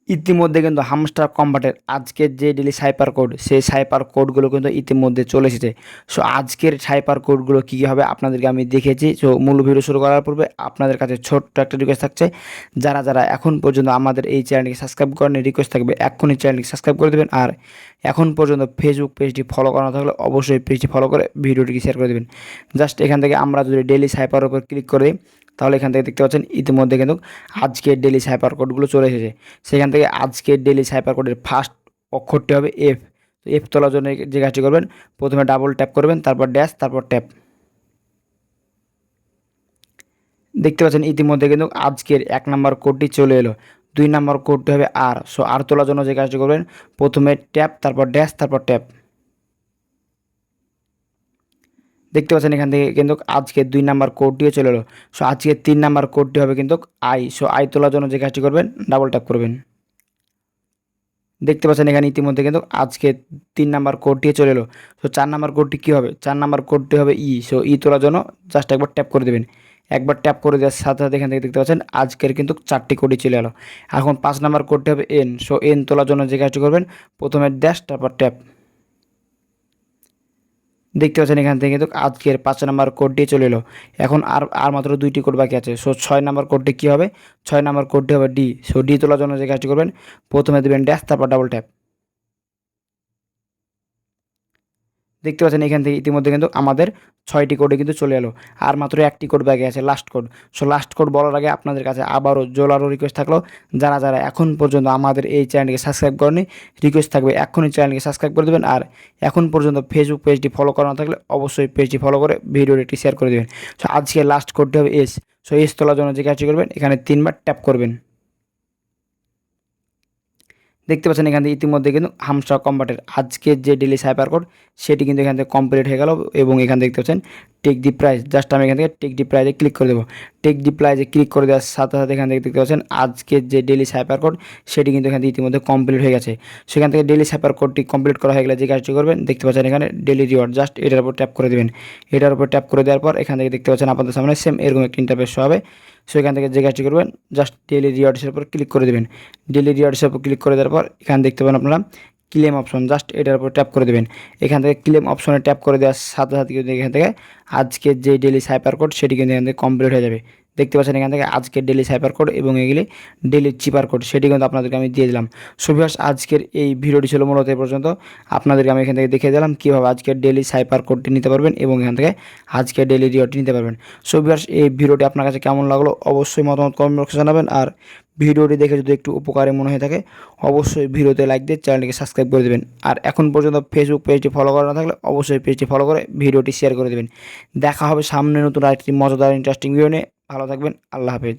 ইতিমধ্যে কিন্তু হামস্টার কম্বাটের আজকের যে ডেলি সাইপার কোড সেই সাইপার কোডগুলো কিন্তু ইতিমধ্যে চলে এসেছে। সো আজকের সাইপার কোডগুলো কী কী হবে আপনাদেরকে আমি দেখেছি। সো মূল ভিডিও শুরু করার পূর্বে আপনাদের কাছে ছোট্ট একটা রিকোয়েস্ট থাকছে, যারা যারা এখন পর্যন্ত আমাদের এই চ্যানেলটিকে সাবস্ক্রাইব করেন, রিকোয়েস্ট থাকবে এক্ষুনি চ্যানেলটিকে সাবস্ক্রাইব করে দেবেন। আর এখন পর্যন্ত ফেসবুক পেজটি ফলো করা না থাকলে অবশ্যই পেজটি ফলো করে ভিডিওটিকে শেয়ার করে দেবেন। জাস্ট এখান থেকে আমরা যদি ডেলি সাইপারের উপর ক্লিক করে দিই, তাহলে এখান থেকে দেখতে পাচ্ছেন ইতিমধ্যে কিন্তু আজকের ডেলি সাইপার কোডগুলো চলে এসেছে। সেখান থেকে আজকের ডেলি সাইপার কোডের ফার্স্ট অক্ষরটি হবে এফ। তো এফ তোলার জন্য যে কাজটি করবেন, প্রথমে ডাবল ট্যাপ করবেন, তারপর ড্যাশ, তারপর ট্যাপ। দেখতে পাচ্ছেন ইতিমধ্যে কিন্তু আজকের 1 নম্বর কোডটি চলে এলো। 2 নম্বর কোডটি হবে আর। সো আর তোলার জন্য যে কাজটি করবেন, প্রথমে ট্যাপ, তারপর ড্যাশ, তারপর ট্যাপ। দেখতে পাচ্ছেন এখান থেকে কিন্তু আজকে 2 নম্বর কোডটিও চলে এলো। সো আজকে 3 নম্বর কোডটি হবে কিন্তু আই। সো আই তোলার জন্য যে কাজটি করবেন, ডাবল ট্যাপ করবেন। দেখতে পাচ্ছেন এখানে ইতিমধ্যে কিন্তু আজকে 3 নম্বর কোডটিও চলে এলো। সো 4 নম্বর কোডটি কী হবে, 4 নম্বর কোডটি হবে ই। সো ই তোলার জন্য জাস্ট একবার ট্যাপ করে দেবেন। একবার ট্যাপ করে দেওয়ার সাথে সাথে এখান থেকে দেখতে পাচ্ছেন আজকের কিন্তু 4টি কোডই চলে এলো। এখন 5 নম্বর কোডটি হবে এন। সো এন তোলার জন্য যে কাজটি করবেন, প্রথমে ড্যাশ, তারপর ট্যাপ। দেখতে পাচ্ছেন এখান থেকে কিন্তু আজকের 5 নম্বর কোডটি চলে এলো। এখন আর মাত্র 2টি কোড বাকি আছে। সো 6 নম্বর কোডটি কী হবে, 6 নম্বর কোডটি হবে ডি। সো ডি তোলার জন্য যে কাজটি করবেন, প্রথমে দেবেন ড্যাশ, তারপর ডাবল ট্যাপ। দেখতে পাচ্ছেন এখান থেকে ইতিমধ্যে কিন্তু আমাদের 6টি কোডে কিন্তু চলে এলো। আর মাত্র 1টি কোড বাকি আছে, last code. So last code বলার আগে আপনাদের কাছে আবারও জোরালো রিকোয়েস্ট থাকলো, যারা যারা এখন পর্যন্ত আমাদের এই চ্যানেলকে সাবস্ক্রাইব করেনি, রিকোয়েস্ট থাকবে এখনই চ্যানেলকে সাবস্ক্রাইব করে দেবেন। আর এখন পর্যন্ত ফেসবুক পেজটি ফলো করা না থাকলে অবশ্যই পেজটি ফলো করে ভিডিওটি শেয়ার করে দেবেন। সো আজকে লাস্ট কোডটি হবে এস। সো এস তোলার জন্য যে কাজটি করবেন, এখানে 3বার ট্যাপ করবেন। দেখতে পাচ্ছেন এখান থেকে ইতিমধ্যে কিন্তু হামস্টার কম্বাটের আজকের যে ডেলি সাইপার কোড সেটি কিন্তু এখান থেকে কমপ্লিট হয়ে গেল। এবং এখানে দেখতে পাচ্ছেন টেক দি প্রাইস। জাস্ট আমি এখান থেকে টেক দি প্রাইজে ক্লিক করে দেবো। টেক দি প্রাইজে ক্লিক করে দেওয়ার সাথে সাথে এখান থেকে দেখতে পাচ্ছেন আজকের যে ডেলি সাইপার কোড সেটি কিন্তু এখান থেকে ইতিমধ্যে কমপ্লিট হয়ে গেছে। সেখান থেকে ডেলি সাইপার কোডটি কমপ্লিট করা হয়ে গেলে যে কাজটি করবেন, দেখতে পাচ্ছেন এখানে ডেলি রিওয়ার্ড। জাস্ট এটার উপর ট্যাপ করে দেবেন। এটার উপর ট্যাপ করে দেওয়ার পর এখান থেকে দেখতে পাচ্ছেন আপনাদের সামনে সেম এরকম একটা ইন্টারফেস হবে। সো এখান থেকে যে কাজটি করবেন, জাস্ট ডেলি রিওয়ার্ডসের উপর ক্লিক করে দেবেন। ডেলি রিওয়ার্ডসের উপর ক্লিক করে দেওয়ার পর এখানে দেখতে পাবেন আপনারা ক্লেম অপশন। জাস্ট এটার উপর ট্যাপ করে দেবেন। এখান থেকে ক্লেম অপশনে ট্যাপ করে দেওয়ার সাথে সাথে কিন্তু এখান থেকে আজকের যে ডেলি সাইপার কোড সেটি কিন্তু এখান থেকে কমপ্লিট হয়ে যাবে। দেখতে পাচ্ছেন এখান থেকে আজকের ডেলি সাইপার কোড এবং এগুলি ডেলি চিপার কোড সেটি কিন্তু আপনাদেরকে আমি দিয়ে দিলাম। সো ভিউয়ার্স, আজকের এই ভিডিওটি ছিল মূলত এ পর্যন্ত। আপনাদেরকে আমি এখান থেকে দেখিয়ে দিলাম কীভাবে আজকের ডেলি সাইপার কোডটি নিতে পারবেন এবং এখান থেকে আজকের ডেলি রিওয়ার্ডটি নিতে পারবেন। সো ভিউয়ার্স, এই ভিডিওটি আপনার কাছে কেমন লাগলো অবশ্যই মতামত কমেন্ট বক্সে জানাবেন। আর ভিডিওটি দেখে যদি একটু উপকারে মনে হয়ে থাকে অবশ্যই ভিডিওতে লাইক দিয়ে চ্যানেলটিকে সাবস্ক্রাইব করে দেবেন। আর এখন পর্যন্ত ফেসবুক পেজটি ফলো করা না থাকলে অবশ্যই পেজটি ফলো করে ভিডিওটি শেয়ার করে দেবেন। দেখা হবে সামনে নতুন আরেকটি মজাদার ইন্টারেস্টিং ভিডিও নিয়ে। ভালো থাকবেন। আল্লাহ হাফেজ।